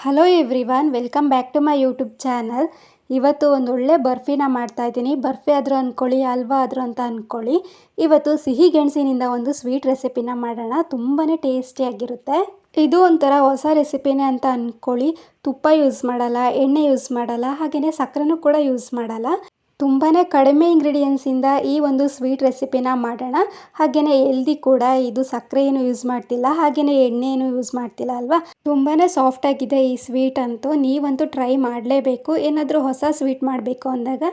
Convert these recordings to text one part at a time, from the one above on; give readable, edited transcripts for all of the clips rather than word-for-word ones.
Hello everyone, welcome back to my YouTube channel. ಇವತ್ತು ಒಂದು ಒಳ್ಳೆ ಬರ್ಫಿನ ಮಾಡ್ತಾಯಿದ್ದೀನಿ. ಬರ್ಫಿ ಆದರೂ ಅಂದ್ಕೊಳ್ಳಿ, ಹಲ್ವಾ ಆದರೂ ಅಂತ ಅಂದ್ಕೊಳ್ಳಿ. ಇವತ್ತು ಸಿಹಿ ಗೆಣಸಿನಿಂದ ಒಂದು ಸ್ವೀಟ್ ರೆಸಿಪಿನ ಮಾಡೋಣ. ತುಂಬಾ ಟೇಸ್ಟಿಯಾಗಿರುತ್ತೆ. ಇದು ಒಂಥರ ಹೊಸ ರೆಸಿಪಿನೇ ಅಂತ ಅಂದ್ಕೊಳ್ಳಿ. ತುಪ್ಪ ಯೂಸ್ ಮಾಡಲ್ಲ, ಎಣ್ಣೆ ಯೂಸ್ ಮಾಡಲ್ಲ, ಹಾಗೆಯೇ ಸಕ್ಕರೆನೂ ಕೂಡ ಯೂಸ್ ಮಾಡಲ್ಲ. ತುಂಬಾ ಕಡಿಮೆ ಇಂಗ್ರೀಡಿಯೆಂಟ್ಸಿಂದ ಈ ಒಂದು ಸ್ವೀಟ್ ರೆಸಿಪಿನ ಮಾಡೋಣ. ಹಾಗೆಯೇ ಹೆಲ್ದಿ ಕೂಡ. ಇದು ಸಕ್ಕರೆ ಏನು ಯೂಸ್ ಮಾಡ್ತಿಲ್ಲ, ಹಾಗೆಯೇ ಎಣ್ಣೆ ಏನು ಯೂಸ್ ಮಾಡ್ತಿಲ್ಲ ಅಲ್ವಾ. ತುಂಬಾ ಸಾಫ್ಟಾಗಿದೆ ಈ ಸ್ವೀಟ್ ಅಂತೂ. ನೀವಂತೂ ಟ್ರೈ ಮಾಡಲೇಬೇಕು. ಏನಾದರೂ ಹೊಸ ಸ್ವೀಟ್ ಮಾಡಬೇಕು ಅಂದಾಗ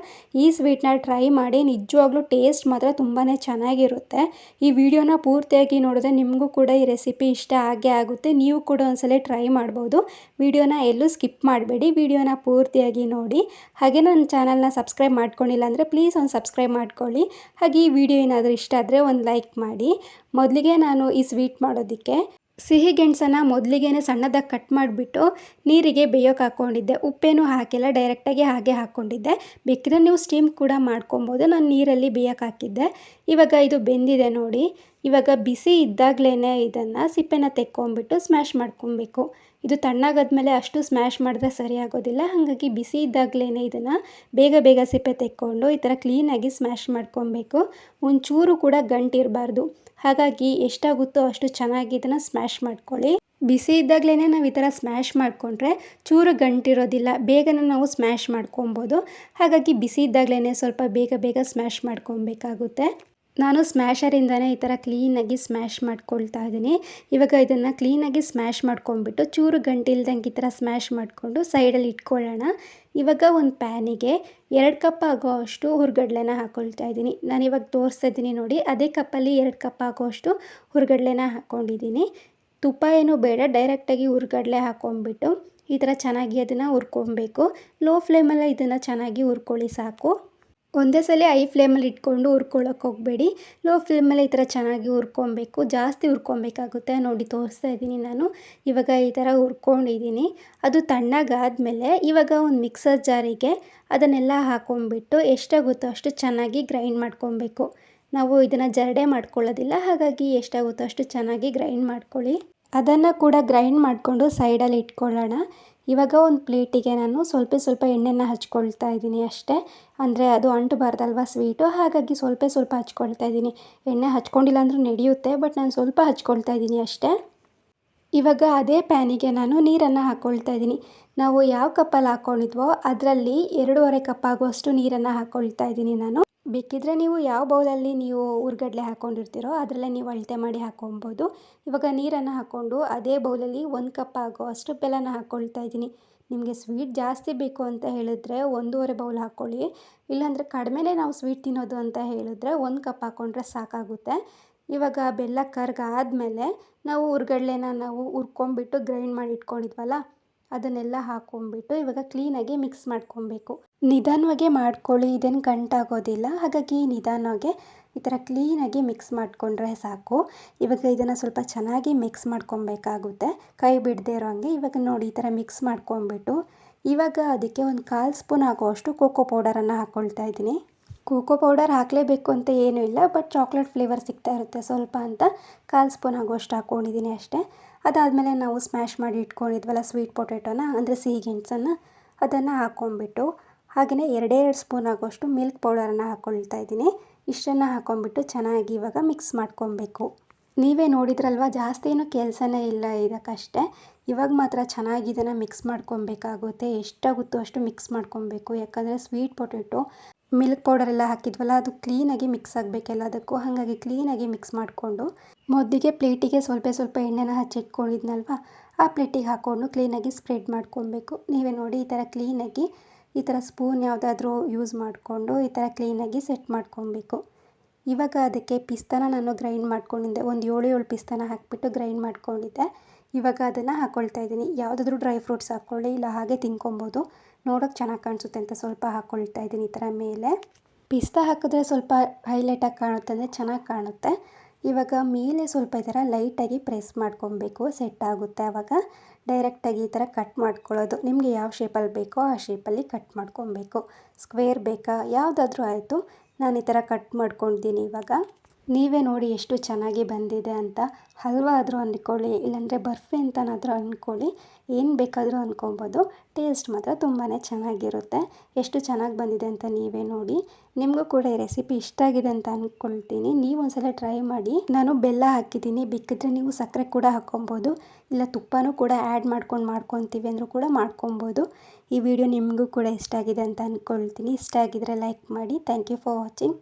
ಈ ಸ್ವೀಟ್ನ ಟ್ರೈ ಮಾಡಿ. ನಿಜವಾಗ್ಲೂ ಟೇಸ್ಟ್ ಮಾತ್ರ ತುಂಬಾ ಚೆನ್ನಾಗಿರುತ್ತೆ. ಈ ವಿಡಿಯೋನ ಪೂರ್ತಿಯಾಗಿ ನೋಡಿದ್ರೆ ನಿಮಗೂ ಕೂಡ ಈ ರೆಸಿಪಿ ಇಷ್ಟ ಆಗೇ ಆಗುತ್ತೆ. ನೀವು ಕೂಡ ಒಂದ್ಸಲ ಟ್ರೈ ಮಾಡ್ಬೋದು. ವಿಡಿಯೋನ ಎಲ್ಲೂ ಸ್ಕಿಪ್ ಮಾಡಬೇಡಿ, ವಿಡಿಯೋನ ಪೂರ್ತಿಯಾಗಿ ನೋಡಿ. ಹಾಗೆ ನನ್ನ ಚಾನಲ್ನ ಸಬ್ಸ್ಕ್ರೈಬ್ ಮಾಡ್ಕೊಂಡಿಲ್ಲ ಅಂದರೆ ಪ್ಲೀಸ್ ಒಂದು ಸಬ್ಸ್ಕ್ರೈಬ್ ಮಾಡ್ಕೊಳ್ಳಿ. ಹಾಗೆ ಈ ವಿಡಿಯೋ ಏನಾದರೂ ಇಷ್ಟ ಆದರೆ ಒಂದು ಲೈಕ್ ಮಾಡಿ. ಮೊದಲಿಗೆ ನಾನು ಈ ಸ್ವೀಟ್ ಮಾಡೋದಕ್ಕೆ ಸಿಹಿ ಗೆಣಸನ್ನು ಮೊದಲಿಗೆ ಸಣ್ಣದಾಗಿ ಕಟ್ ಮಾಡಿಬಿಟ್ಟು ನೀರಿಗೆ ಬೇಯೋಕೆ ಹಾಕ್ಕೊಂಡಿದ್ದೆ. ಉಪ್ಪೇನು ಹಾಕಿಲ್ಲ, ಡೈರೆಕ್ಟಾಗಿ ಹಾಗೆ ಹಾಕ್ಕೊಂಡಿದ್ದೆ. ಬೇಕಿದ್ರೆ ನೀವು ಸ್ಟೀಮ್ ಕೂಡ ಮಾಡ್ಕೊಬೋದು. ನಾನು ನೀರಲ್ಲಿ ಬೇಯೋಕೆ ಹಾಕಿದ್ದೆ. ಇವಾಗ ಇದು ಬೆಂದಿದೆ ನೋಡಿ. ಇವಾಗ ಬಿಸಿ ಇದ್ದಾಗಲೇ ಇದನ್ನು ಸಿಪ್ಪೆನ ತೆಕ್ಕೊಂಬಿಟ್ಟು ಸ್ಮ್ಯಾಶ್ ಮಾಡ್ಕೊಬೇಕು. ಇದು ತಣ್ಣಗಾದ್ಮೇಲೆ ಅಷ್ಟು ಸ್ಮ್ಯಾಶ್ ಮಾಡಿದ್ರೆ ಸರಿ ಆಗೋದಿಲ್ಲ. ಹಾಗಾಗಿ ಬಿಸಿ ಇದ್ದಾಗಲೇ ಇದನ್ನು ಬೇಗ ಬೇಗ ಸಿಪ್ಪೆ ತೆಕ್ಕೊಂಡು ಈ ಥರ ಕ್ಲೀನಾಗಿ ಸ್ಮ್ಯಾಶ್ ಮಾಡ್ಕೊಬೇಕು. ಒಂಚೂರು ಕೂಡ ಗಂಟಿರಬಾರ್ದು. ಹಾಗಾಗಿ ಎಷ್ಟಾಗುತ್ತೋ ಅಷ್ಟು ಚೆನ್ನಾಗಿ ಇದನ್ನು ಸ್ಮ್ಯಾಶ್ ಮಾಡ್ಕೊಳ್ಳಿ. ಬಿಸಿ ಇದ್ದಾಗಲೇ ನಾವು ಈ ಥರ ಸ್ಮ್ಯಾಶ್ ಮಾಡಿಕೊಂಡ್ರೆ ಚೂರು ಗಂಟಿರೋದಿಲ್ಲ, ಬೇಗನೆ ನಾವು ಸ್ಮ್ಯಾಶ್ ಮಾಡ್ಕೊಬೋದು. ಹಾಗಾಗಿ ಬಿಸಿ ಇದ್ದಾಗಲೇ ಸ್ವಲ್ಪ ಬೇಗ ಬೇಗ ಸ್ಮ್ಯಾಶ್ ಮಾಡ್ಕೊಬೇಕಾಗುತ್ತೆ. ನಾನು ಸ್ಮ್ಯಾಶರಿಂದನೇ ಈ ಥರ ಕ್ಲೀನಾಗಿ ಸ್ಮ್ಯಾಶ್ ಮಾಡ್ಕೊಳ್ತಾ ಇದ್ದೀನಿ. ಇವಾಗ ಇದನ್ನು ಕ್ಲೀನಾಗಿ ಸ್ಮ್ಯಾಶ್ ಮಾಡ್ಕೊಂಡ್ಬಿಟ್ಟು ಚೂರು ಗಂಟಿಲ್ದಂಗೆ ಈ ಥರ ಸ್ಮ್ಯಾಶ್ ಮಾಡಿಕೊಂಡು ಸೈಡಲ್ಲಿ ಇಟ್ಕೊಳ್ಳೋಣ. ಇವಾಗ ಒಂದು ಪ್ಯಾನಿಗೆ 2 ಕಪ್ ಆಗೋ ಅಷ್ಟು ಹುರ್ಗಡ್ಲೆನ ಹಾಕ್ಕೊಳ್ತಾ ಇದ್ದೀನಿ. ನಾನು ಇವಾಗ ತೋರಿಸ್ತಾ ಇದ್ದೀನಿ ನೋಡಿ, ಅದೇ ಕಪ್ಪಲ್ಲಿ 2 ಕಪ್ ಆಗೋಷ್ಟು ಹುರ್ಗಡ್ಲೆನ ಹಾಕ್ಕೊಂಡಿದ್ದೀನಿ. ತುಪ್ಪ ಏನೂ ಬೇಡ, ಡೈರೆಕ್ಟಾಗಿ ಹುರ್ಗಡ್ಲೆ ಹಾಕ್ಕೊಂಬಿಟ್ಟು ಈ ಥರ ಚೆನ್ನಾಗಿ ಅದನ್ನು ಹುರ್ಕೊಬೇಕು. ಲೋ ಫ್ಲೇಮಲ್ಲಿ ಇದನ್ನು ಚೆನ್ನಾಗಿ ಹುರ್ಕೊಳ್ಳಿ ಸಾಕು. ಒಂದೇ ಸಲ ಹೈ ಫ್ಲೇಮಲ್ಲಿ ಇಟ್ಕೊಂಡು ಹುರ್ಕೊಳ್ಳೋಕೆ ಹೋಗಬೇಡಿ. ಲೋ ಫ್ಲೇಮಲ್ಲಿ ಈ ಥರ ಚೆನ್ನಾಗಿ ಹುರ್ಕೊಬೇಕು. ಜಾಸ್ತಿ ಹುರ್ಕೊಬೇಕಾಗುತ್ತೆ. ನೋಡಿ ತೋರಿಸ್ತಾ ಇದ್ದೀನಿ ನಾನು. ಇವಾಗ ಈ ಥರ ಹುರ್ಕೊಂಡಿದ್ದೀನಿ. ಅದು ತಣ್ಣಗಾದ್ಮೇಲೆ ಇವಾಗ ಒಂದು ಮಿಕ್ಸರ್ ಜಾರಿಗೆ ಅದನ್ನೆಲ್ಲ ಹಾಕ್ಕೊಂಬಿಟ್ಟು ಎಷ್ಟಾಗುತ್ತೋ ಅಷ್ಟು ಚೆನ್ನಾಗಿ ಗ್ರೈಂಡ್ ಮಾಡ್ಕೊಬೇಕು. ನಾವು ಇದನ್ನು ಜರಡೆ ಮಾಡ್ಕೊಳ್ಳೋದಿಲ್ಲ, ಹಾಗಾಗಿ ಎಷ್ಟಾಗುತ್ತೋ ಅಷ್ಟು ಚೆನ್ನಾಗಿ ಗ್ರೈಂಡ್ ಮಾಡ್ಕೊಳ್ಳಿ. ಅದನ್ನು ಕೂಡ ಗ್ರೈಂಡ್ ಮಾಡಿಕೊಂಡು ಸೈಡಲ್ಲಿ ಇಟ್ಕೊಳ್ಳೋಣ. ಇವಾಗ ಒಂದು ಪ್ಲೇಟಿಗೆ ನಾನು ಸ್ವಲ್ಪ ಎಣ್ಣೆನ ಹಚ್ಕೊಳ್ತಾ ಇದ್ದೀನಿ ಅಷ್ಟೇ. ಅಂದರೆ ಅದು ಅಂಟಬಾರ್ದಲ್ವ ಸ್ವೀಟು, ಹಾಗಾಗಿ ಸ್ವಲ್ಪ ಹಚ್ಕೊಳ್ತಾ ಇದ್ದೀನಿ. ಎಣ್ಣೆ ಹಚ್ಕೊಂಡಿಲ್ಲ ಅಂದರೂ ನಡೆಯುತ್ತೆ, ಬಟ್ ನಾನು ಸ್ವಲ್ಪ ಹಚ್ಕೊಳ್ತಾ ಇದ್ದೀನಿ ಅಷ್ಟೇ. ಇವಾಗ ಅದೇ ಪ್ಯಾನಿಗೆ ನಾನು ನೀರನ್ನು ಹಾಕ್ಕೊಳ್ತಾ ಇದ್ದೀನಿ. ನಾವು ಯಾವ ಕಪ್ಪಲ್ಲಿ ಹಾಕ್ಕೊಂಡಿದ್ವೋ ಅದರಲ್ಲಿ 2.5 ಕಪ್ ಆಗುವಷ್ಟು ನೀರನ್ನು ಹಾಕ್ಕೊಳ್ತಾ ಇದ್ದೀನಿ ನಾನು. ಬೇಕಿದ್ರೆ ನೀವು ಯಾವ ಬೌಲಲ್ಲಿ ನೀವು ಹುರ್ಗಡ್ಲೆ ಹಾಕ್ಕೊಂಡಿರ್ತೀರೋ ಅದರಲ್ಲೇ ನೀವು ಅಳತೆ ಮಾಡಿ ಹಾಕ್ಕೊಬೋದು. ಇವಾಗ ನೀರನ್ನು ಹಾಕ್ಕೊಂಡು ಅದೇ ಬೌಲಲ್ಲಿ 1 ಕಪ್ ಆಗೋವಷ್ಟು ಬೆಲ್ಲನ ಹಾಕ್ಕೊಳ್ತಾ ಇದ್ದೀನಿ. ನಿಮಗೆ ಸ್ವೀಟ್ ಜಾಸ್ತಿ ಬೇಕು ಅಂತ ಹೇಳಿದ್ರೆ 1.5 ಬೌಲ್ ಹಾಕ್ಕೊಳ್ಳಿ. ಇಲ್ಲಾಂದರೆ ಕಡಿಮೆನೇ ನಾವು ಸ್ವೀಟ್ ತಿನ್ನೋದು ಅಂತ ಹೇಳಿದ್ರೆ 1 ಕಪ್ ಹಾಕ್ಕೊಂಡ್ರೆ ಸಾಕಾಗುತ್ತೆ. ಇವಾಗ ಬೆಲ್ಲ ಕರ್ಗಾದ್ಮೇಲೆ ನಾವು ಹುರ್ಗಡ್ಲೆನ ನಾವು ಹುರ್ಕೊಂಬಿಟ್ಟು ಗ್ರೈಂಡ್ ಮಾಡಿ ಇಟ್ಕೊಂಡಿದ್ವಲ್ಲ ಅದನ್ನೆಲ್ಲ ಹಾಕ್ಕೊಂಬಿಟ್ಟು ಇವಾಗ ಕ್ಲೀನಾಗಿ ಮಿಕ್ಸ್ ಮಾಡ್ಕೊಬೇಕು. ನಿಧಾನವಾಗೇ ಮಾಡ್ಕೊಳ್ಳಿ, ಇದೇನು ಗಂಟಾಗೋದಿಲ್ಲ. ಹಾಗಾಗಿ ನಿಧಾನವಾಗೆ ಈ ಥರ ಕ್ಲೀನಾಗಿ ಮಿಕ್ಸ್ ಮಾಡಿಕೊಂಡ್ರೆ ಸಾಕು. ಇವಾಗ ಇದನ್ನು ಸ್ವಲ್ಪ ಚೆನ್ನಾಗಿ ಮಿಕ್ಸ್ ಮಾಡ್ಕೊಬೇಕಾಗುತ್ತೆ, ಕೈ ಬಿಡದೇ ಇರೋ ಹಾಗೆ. ಇವಾಗ ನೋಡಿ ಈ ಥರ ಮಿಕ್ಸ್ ಮಾಡ್ಕೊಂಬಿಟ್ಟು ಇವಾಗ ಅದಕ್ಕೆ ಒಂದು 1/4 ಸ್ಪೂನ್ ಆಗುವಷ್ಟು ಕೋಕೋ ಪೌಡರನ್ನು ಹಾಕ್ಕೊಳ್ತಾ ಇದ್ದೀನಿ. ಕೋಕೋ ಪೌಡರ್ ಹಾಕಲೇಬೇಕು ಅಂತ ಏನೂ ಇಲ್ಲ, ಬಟ್ ಚಾಕ್ಲೇಟ್ ಫ್ಲೇವರ್ ಸಿಗ್ತಾ ಇರುತ್ತೆ ಸ್ವಲ್ಪ ಅಂತ 1/4 ಸ್ಪೂನ್ ಆಗುವಷ್ಟು ಹಾಕ್ಕೊಂಡಿದ್ದೀನಿ ಅಷ್ಟೇ. ಅದಾದಮೇಲೆ ನಾವು ಸ್ಮ್ಯಾಶ್ ಮಾಡಿ ಇಟ್ಕೊಂಡಿದ್ವಲ್ಲ ಸ್ವೀಟ್ ಪೊಟ್ಯಾಟೋನ, ಅಂದರೆ ಸಿಹಿ ಗೆಣಸನ್ನು, ಅದನ್ನು ಹಾಕ್ಕೊಂಬಿಟ್ಟು ಹಾಗೆಯೇ 2 ಸ್ಪೂನ್ ಆಗುವಷ್ಟು ಮಿಲ್ಕ್ ಪೌಡರನ್ನು ಹಾಕ್ಕೊಳ್ತಾ ಇದ್ದೀನಿ. ಇಷ್ಟನ್ನು ಹಾಕ್ಕೊಂಬಿಟ್ಟು ಚೆನ್ನಾಗಿ ಇವಾಗ ಮಿಕ್ಸ್ ಮಾಡ್ಕೊಬೇಕು. ನೀವೇ ನೋಡಿದ್ರಲ್ವ, ಜಾಸ್ತಿ ಏನೂ ಕೆಲಸನೇ ಇಲ್ಲ ಇದಕ್ಕಷ್ಟೇ. ಇವಾಗ ಮಾತ್ರ ಚೆನ್ನಾಗಿ ಇದನ್ನು ಮಿಕ್ಸ್ ಮಾಡ್ಕೊಬೇಕಾಗುತ್ತೆ. ಎಷ್ಟಾಗುತ್ತೋ ಅಷ್ಟು ಮಿಕ್ಸ್ ಮಾಡ್ಕೊಬೇಕು. ಯಾಕಂದರೆ ಸ್ವೀಟ್ ಪೊಟ್ಯಾಟೊ ಮಿಲ್ಕ್ ಪೌಡರೆಲ್ಲ ಹಾಕಿದ್ವಲ್ಲ ಅದು ಕ್ಲೀನಾಗಿ ಮಿಕ್ಸ್ ಆಗಬೇಕೆಲ್ಲದಕ್ಕೂ. ಹಾಗಾಗಿ ಕ್ಲೀನಾಗಿ ಮಿಕ್ಸ್ ಮಾಡಿಕೊಂಡು ಮೊದಲಿಗೆ ಪ್ಲೇಟಿಗೆ ಸ್ವಲ್ಪ ಎಣ್ಣೆನ ಹಚ್ಚಿಟ್ಕೊಂಡಿದ್ನಲ್ವ ಆ ಪ್ಲೇಟಿಗೆ ಹಾಕ್ಕೊಂಡು ಕ್ಲೀನಾಗಿ ಸ್ಪ್ರೆಡ್ ಮಾಡ್ಕೊಬೇಕು. ನೀವೇ ನೋಡಿ ಈ ಥರ ಕ್ಲೀನಾಗಿ ಈ ಥರ ಸ್ಪೂನ್ ಯಾವುದಾದ್ರೂ ಯೂಸ್ ಮಾಡಿಕೊಂಡು ಈ ಥರ ಕ್ಲೀನಾಗಿ ಸೆಟ್ ಮಾಡ್ಕೊಬೇಕು. ಇವಾಗ ಅದಕ್ಕೆ ಪಿಸ್ತಾನ ನಾನು ಗ್ರೈಂಡ್ ಮಾಡ್ಕೊಂಡಿದ್ದೆ. ಒಂದು 7 ಪಿಸ್ತಾನ ಹಾಕಿಬಿಟ್ಟು ಗ್ರೈಂಡ್ ಮಾಡ್ಕೊಂಡಿದ್ದೆ. ಇವಾಗ ಅದನ್ನು ಹಾಕ್ಕೊಳ್ತಾ ಇದ್ದೀನಿ. ಯಾವುದಾದ್ರೂ ಡ್ರೈ ಫ್ರೂಟ್ಸ್ ಹಾಕ್ಕೊಳ್ಳಿ, ಇಲ್ಲ ಹಾಗೆ ತಿನ್ಕೊಬೋದು. ನೋಡೋಕೆ ಚೆನ್ನಾಗಿ ಕಾಣಿಸುತ್ತೆ ಅಂತ ಸ್ವಲ್ಪ ಹಾಕ್ಕೊಳ್ತಾ ಇದ್ದೀನಿ ಈ ಥರ ಮೇಲೆ. ಪಿಸ್ತಾ ಹಾಕಿದ್ರೆ ಸ್ವಲ್ಪ ಹೈಲೈಟಾಗಿ ಕಾಣುತ್ತೆ, ಅಂದರೆ ಚೆನ್ನಾಗಿ ಕಾಣುತ್ತೆ. ಇವಾಗ ಮೇಲೆ ಸ್ವಲ್ಪ ಈ ಥರ ಲೈಟಾಗಿ ಪ್ರೆಸ್ ಮಾಡ್ಕೊಬೇಕು, ಸೆಟ್ ಆಗುತ್ತೆ. ಆವಾಗ ಡೈರೆಕ್ಟಾಗಿ ಈ ಥರ ಕಟ್ ಮಾಡ್ಕೊಳ್ಳೋದು. ನಿಮಗೆ ಯಾವ ಶೇಪಲ್ಲಿ ಬೇಕೋ ಆ ಶೇಪಲ್ಲಿ ಕಟ್ ಮಾಡ್ಕೊಬೇಕು. ಸ್ಕ್ವೇರ್ ಬೇಕಾ ಯಾವುದಾದ್ರೂ ಆಯಿತು. ನಾನು ಈ ಥರ ಕಟ್ ಮಾಡ್ಕೊಂಡಿದ್ದೀನಿ ಇವಾಗ. ನೀವೇ ನೋಡಿ ಎಷ್ಟು ಚೆನ್ನಾಗಿ ಬಂದಿದೆ ಅಂತ. ಹಲ್ವಾ ಆದರೂ ಅಂದ್ಕೊಳ್ಳಿ, ಇಲ್ಲಾಂದರೆ ಬರ್ಫಿ ಅಂತನಾದರೂ ಅಂದ್ಕೊಳ್ಳಿ, ಏನು ಬೇಕಾದರೂ ಅಂದ್ಕೊಬೋದು. ಟೇಸ್ಟ್ ಮಾತ್ರ ತುಂಬಾ ಚೆನ್ನಾಗಿರುತ್ತೆ. ಎಷ್ಟು ಚೆನ್ನಾಗಿ ಬಂದಿದೆ ಅಂತ ನೀವೇ ನೋಡಿ. ನಿಮಗೂ ಕೂಡ ಈ ರೆಸಿಪಿ ಇಷ್ಟ ಆಗಿದೆ ಅಂತ ಅಂದ್ಕೊಳ್ತೀನಿ. ನೀವು ಒಂದ್ಸಲ ಟ್ರೈ ಮಾಡಿ. ನಾನು ಬೆಲ್ಲ ಹಾಕಿದ್ದೀನಿ, ಬೇಕಿದ್ರೆ ನೀವು ಸಕ್ಕರೆ ಕೂಡ ಹಾಕ್ಕೊಬೋದು, ಇಲ್ಲ ತುಪ್ಪನೂ ಕೂಡ ಆ್ಯಡ್ ಮಾಡ್ಕೊತೀವಿ ಅಂದರೂ ಕೂಡ ಮಾಡ್ಕೊಬೋದು. ಈ ವಿಡಿಯೋ ನಿಮಗೂ ಕೂಡ ಇಷ್ಟ ಆಗಿದೆ ಅಂತ ಅಂದ್ಕೊಳ್ತೀನಿ. ಇಷ್ಟ ಆಗಿದರೆ ಲೈಕ್ ಮಾಡಿ. Thank you for watching.